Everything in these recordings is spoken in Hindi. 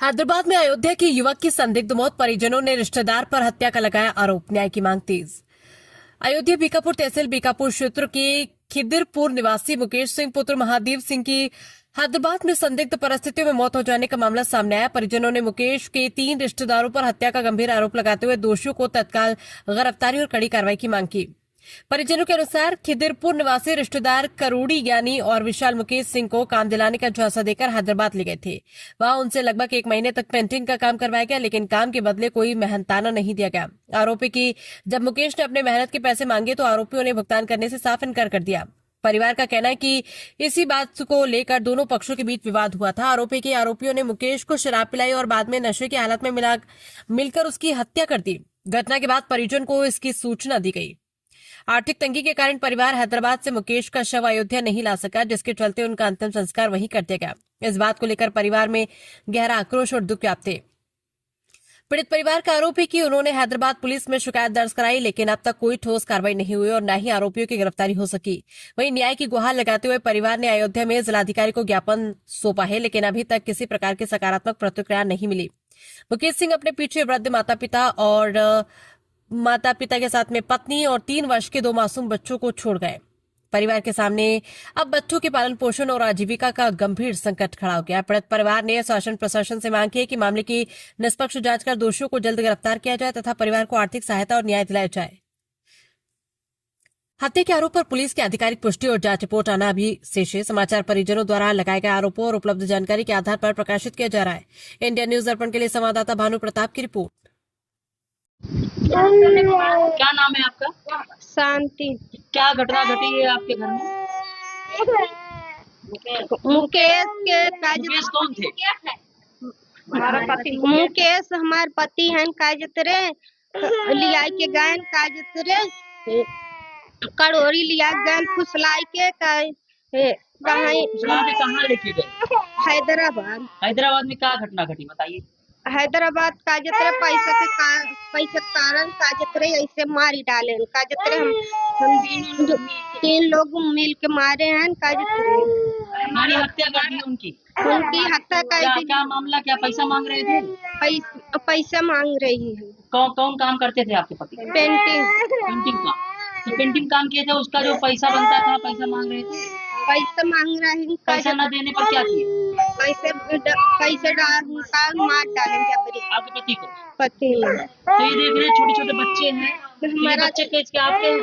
हैदराबाद में अयोध्या के युवक की संदिग्ध मौत, परिजनों ने रिश्तेदार पर हत्या का लगाया आरोप, न्याय की मांग तेज। अयोध्या बीकापुर तहसील बीकापुर क्षेत्र के खिदिरपुर निवासी मुकेश सिंह पुत्र महादेव सिंह की हैदराबाद में संदिग्ध परिस्थितियों में मौत हो जाने का मामला सामने आया। परिजनों ने मुकेश के 3 रिश्तेदारों पर हत्या का गंभीर आरोप लगाते हुए दोषियों को तत्काल गिरफ्तारी और कड़ी कार्रवाई की मांग की। परिजनों के अनुसार खिदिरपुर निवासी रिश्तेदार करोड़ी ज्ञानी और विशाल मुकेश सिंह को काम दिलाने का झांसा देकर हैदराबाद ले गए थे। वहां उनसे लगभग 1 महीने तक पेंटिंग का काम करवाया गया, लेकिन काम के बदले कोई मेहनताना नहीं दिया गया। आरोपी की जब मुकेश ने अपने मेहनत के पैसे मांगे तो आरोपियों ने भुगतान करने से साफ इनकार कर दिया। परिवार का कहना है कि इसी बात को लेकर दोनों पक्षों के बीच विवाद हुआ था। आरोपियों ने मुकेश को शराब पिलाई और बाद में नशे की हालत में मिलकर उसकी हत्या कर दी। घटना के बाद परिजन को इसकी सूचना दी गई। आर्थिक तंगी के कारण परिवार हैदराबाद से मुकेश का शव अयोध्या नहीं ला सका, जिसके चलते उनका अंतिम संस्कार वहीं कर दिया गया। इस बात को लेकर परिवार में गहरा आक्रोश और दुख व्याप्त है। पीड़ित परिवार का आरोप है कि उन्होंने हैदराबाद पुलिस में शिकायत दर्ज कराई, लेकिन अब तक कोई ठोस कार्रवाई नहीं हुई और न ही आरोपियों की गिरफ्तारी हो सकी। वहीं न्याय की गुहार लगाते हुए परिवार ने अयोध्या में जिलाधिकारी को ज्ञापन सौंपा है, लेकिन अभी तक किसी प्रकार की सकारात्मक प्रतिक्रिया नहीं मिली। मुकेश सिंह अपने पीछे वृद्ध माता पिता के साथ में पत्नी और 3 वर्ष के 2 मासूम बच्चों को छोड़ गए। परिवार के सामने अब बच्चों के पालन पोषण और आजीविका का गंभीर संकट खड़ा हो गया। पीड़ित परिवार ने शासन प्रशासन से मांग की है कि मामले की निष्पक्ष जांच कर दोषियों को जल्द गिरफ्तार किया जाए तथा परिवार को आर्थिक सहायता और न्याय दिलाया जाए। हत्या के आरोप पर पुलिस की आधिकारिक पुष्टि और जांच रिपोर्ट आना अभी शेष है। समाचार परिजनों द्वारा लगाए गए आरोपों और उपलब्ध जानकारी के आधार पर प्रकाशित किया जा रहा है। इंडिया न्यूज दर्पण के लिए संवाददाता भानु प्रताप की रिपोर्ट। क्या नाम है आपका? शांति। क्या घटना घटी है आपके घर में? मुकेश कौन थे? हमारा पति। मुकेश हमारे पति हैं। काजतरे लिया के गए काजतरे कड़ोरी लिया गए फुसलाई के कहाँ लेके गए? हैदराबाद। हैदराबाद में क्या घटना घटी बताइए। हैदराबाद काजतरे पैसे कारण काजतरे ऐसे मारी डाले। काजतरे हम 3 लोग मिल के मारे हैं। काजतरे हमारी हत्या कर दी उनकी हत्या कर दी। क्या मामला, क्या पैसा मांग रहे थे? पैसा मांग रही है। कौन काम करते थे आपके पति? पेंटिंग का। तो पेंटिंग काम किए थे, उसका जो पैसा बनता था पैसा मांग रहे थे। पैसा मांग रहे हैं। पैसा न देने पर क्या किए? पैसे मार डालेंगे आपके पति को। पति तो ये देख रहे छोटे छोटे बच्चे हैं। हमारा बच्चे केस के आपके हैं?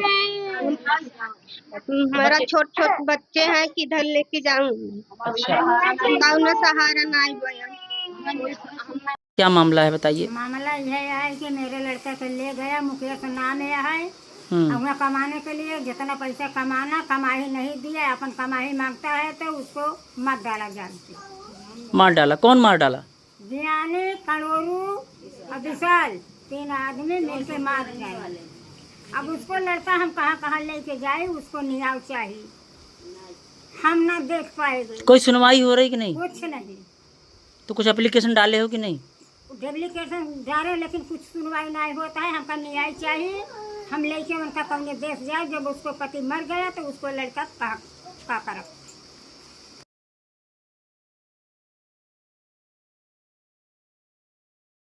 हमारा छोटे बच्चे हैं। किधर लेके जाऊँ? अच्छा। सहारा नहीं। क्या मामला है बताइए। मामला यह है कि मेरे लड़का को ले गया, मुकेश नाम है अपना कमाने के लिए। जितना पैसा कमाई नहीं दिया, अपन कमाई मांगता है तो उसको मार डाला जान से। मार डाला? कौन मार डाला? जियानी, कड़ोरू और विशाल 3 आदमी मिलके मार गए। अब उसको लड़का हम कहाँ लेके जाए, उसको न्याय चाहिए। हम ना देख पाएंगे। कोई सुनवाई हो रही कि नहीं? कुछ नहीं। तो कुछ एप्लीकेशन डाले हो कि नहीं? एप्लीकेशन डाले, लेकिन कुछ सुनवाई नहीं होता है। हमका न्याय चाहिए। हम लेके उनका कौन देश जाए। जब उसको पति मर गया तो उसको लड़का का करा।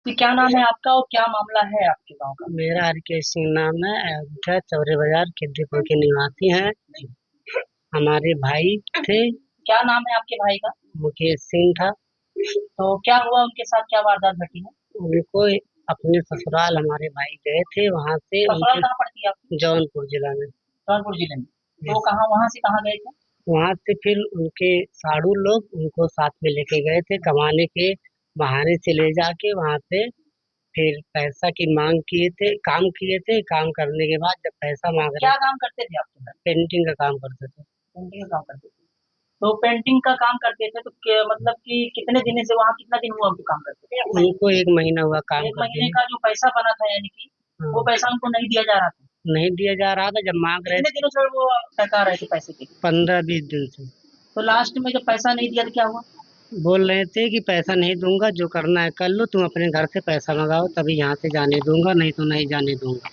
क्या नाम है आपका और क्या मामला है आपके गांव का? मेरा हरकेश सिंह नाम है। अयोध्या चौरे बाजार खिद्दीपुर के निवासी हैं। हमारे भाई थे। क्या नाम है आपके भाई का? मुकेश सिंह था। तो क्या हुआ उनके साथ, क्या वारदात घटी है? उनको अपने ससुराल हमारे भाई गए थे, वहाँ से ससुराल कहाँ पड़ती है आपकी? जौनपुर जिला में। जौनपुर जिले में। तो वहाँ से कहाँ गए थे? वहाँ से फिर उनके साड़ू लोग उनको साथ में लेके गए थे, कमाने के बहाने से ले जाके वहाँ पे फिर पैसा की मांग किए थे। काम करने के बाद जब पैसा मांग रहे। क्या काम करते थे आपके घर? पेंटिंग का काम करते थे। पेंटिंग का काम करते थे। तो पेंटिंग का काम करते थे तो मतलब कि कितने दिन से, वहाँ कितना दिन हुआ उनको काम करते थे? उनको 1 महीना हुआ काम करते। 1 महीने का जो पैसा बना था, यानी कि वो पैसा उनको नहीं दिया जा रहा था? नहीं दिया जा रहा था। जब मांग रहे कितने दिनों से वो टका रहे थे पैसे के? 15-20 दिन से। तो लास्ट में जब पैसा नहीं दिया तो क्या हुआ? बोल रहे थे कि पैसा नहीं दूंगा, जो करना है कर लो, तुम अपने घर से पैसा मंगाओ तभी यहाँ से जाने दूंगा, नहीं तो नहीं जाने दूंगा।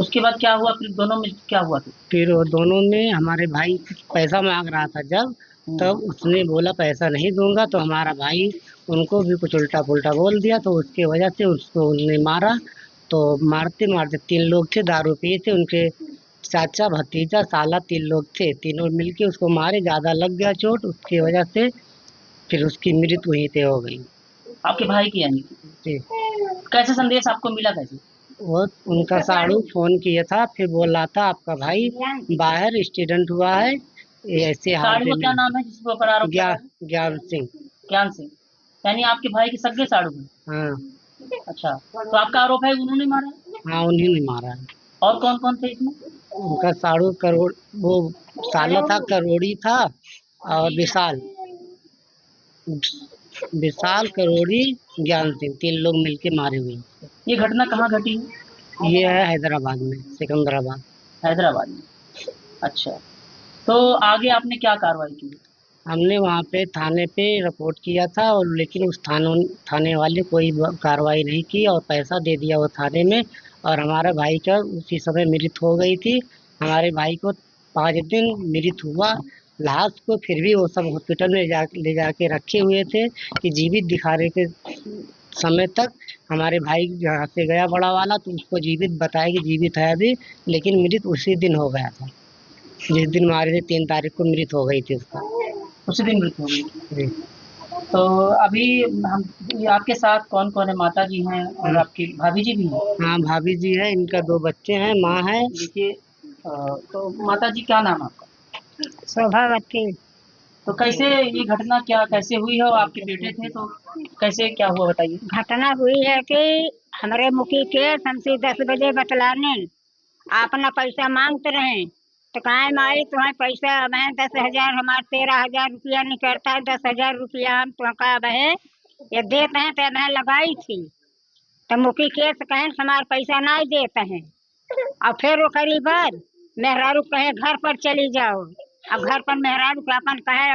उसके बाद क्या हुआ फिर दोनों में क्या हुआ? फिर वो दोनों में हमारे भाई पैसा मांग रहा था जब, तब उसने बोला पैसा नहीं दूंगा, तो हमारा भाई उनको भी कुछ उल्टा पुल्टा बोल दिया, तो उसकी वजह से उसको उनने मारा। तो मारते मारते 3 लोग थे, दारू पिए थे, उनके चाचा भतीजा साला 3 लोग थे, तीनों मिलके उसको मारे, ज़्यादा लग गया चोट, उसकी वजह से फिर उसकी मृत्यु वहीं पे हो गई। आपके भाई की यानी जी। कैसे संदेश आपको मिला कैसे? वो उनका साड़ू फोन किया था, फिर बोल रहा था आपका भाई बाहर एक्सीडेंट हुआ है, ये ऐसे हाल साड़ू पे का क्या नाम है जिसके ऊपर आरोप लगा है? ज्ञान सिंह। ज्ञान सिंह, यानी आपके भाई के सगे साड़ू हैं। हाँ अच्छा, तो आपका आरोप है उन्होंने मारा है? हाँ, उन्हीं ने मारा है। और कौन कौन थे इसमें? उनका साड़ू करोड़, वो साला था, करोड़ी था, और विशाल विशाल करोड़ी ज्ञान सिंह, 3 लोग मिलके मारे हुए हैं। ये घटना कहाँ घटी है? ये है हैदराबाद में, सिकंदराबाद। हैदराबाद में। अच्छा, तो आगे आपने क्या कार्रवाई की? हमने वहाँ पे थाने पे रिपोर्ट किया था, और लेकिन उस थाने वाले कोई कार्रवाई नहीं की, और पैसा दे दिया वो थाने में, और हमारे भाई का उसी समय मृत्यु हो गई थी। हमारे भाई को 5 दिन मृत्यु हुआ, लाश को फिर भी वो सब हॉस्पिटल में ले जाके रखे हुए थे कि जीवित दिखाने के समय तक। हमारे भाई जहाँ से गया बड़ा वाला, तो उसको जीवित बताया कि जीवित है अभी, लेकिन मृत्यु उसी दिन हो गया था, जिस दिन मारे थे 3 तारीख को मृत्यु हो गई थी उसका। उसी दिन मृत्यु हो गई। जी। तो अभी हम आपके साथ कौन कौन है? माता जी हैं और आपकी भाभी जी भी हैं? हाँ, भाभी जी है, इनका 2 बच्चे हैं, माँ है। देखिए, तो माता जी क्या नाम है आपका? शोभावती। तो कैसे ये घटना क्या कैसे हुई है? और आपके बेटे थे तो कैसे क्या हुआ बताइए? घटना हुई है कि हमारे मुखी के हमसे 10 बजे बतलाने अपना पैसा मांगते रहे, तो कहा माई तुम्हारे पैसा मैं 10,000 हमारे 13,000 रुपया निकलता है, 10,000 रुपया हम तुमका बहे ये देते हैं, तो मैं लगाई थी, तो मुखी के कहें हमारे पैसा नहीं देते हैं। और फिर वो करीबन मेहरारू कहे घर पर चली जाओ, अब घर पर मेहरारू का अपन कहे